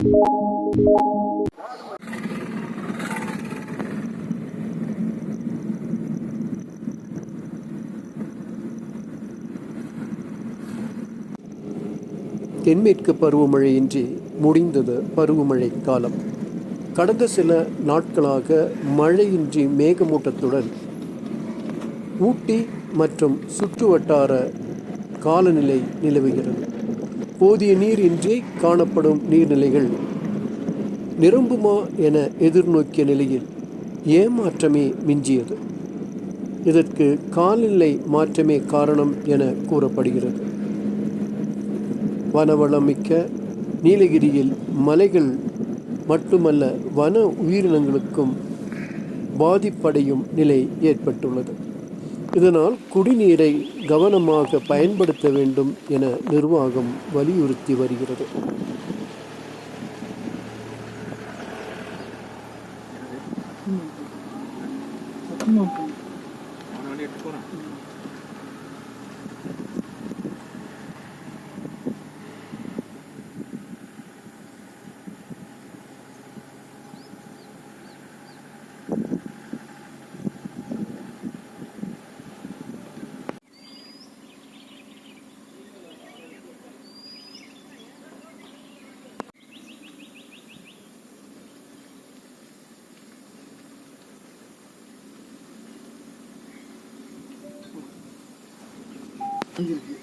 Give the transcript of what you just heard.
தென்மேற்கு பருவமழையின்றி முடிந்தது பருவமழை காலம். கடந்த சில நாட்களாக மழையின்றி மேகமூட்டத்துடன் ஊட்டி மற்றும் சுற்றுவட்டார காலநிலை நிலவுகிறது. போதிய நீர் இன்றி காணப்படும் நீர்நிலைகள் நிரம்புமா என எதிர்நோக்கிய நிலையில் ஏமாற்றமே மிஞ்சியது. இதற்கு காலநிலை மாற்றமே காரணம் என கூறப்படுகிறது. வனவளமிக்க நீலகிரியில் மலைகள் மட்டுமல்ல, வன உயிரினங்களுக்கும் பாதிப்படையும் நிலை ஏற்பட்டுள்ளது. இதனால் குடிநீரை கவனமாக பயன்படுத்த வேண்டும் என நிர்வாகம் வலியுறுத்தி வருகிறது. இருக்கு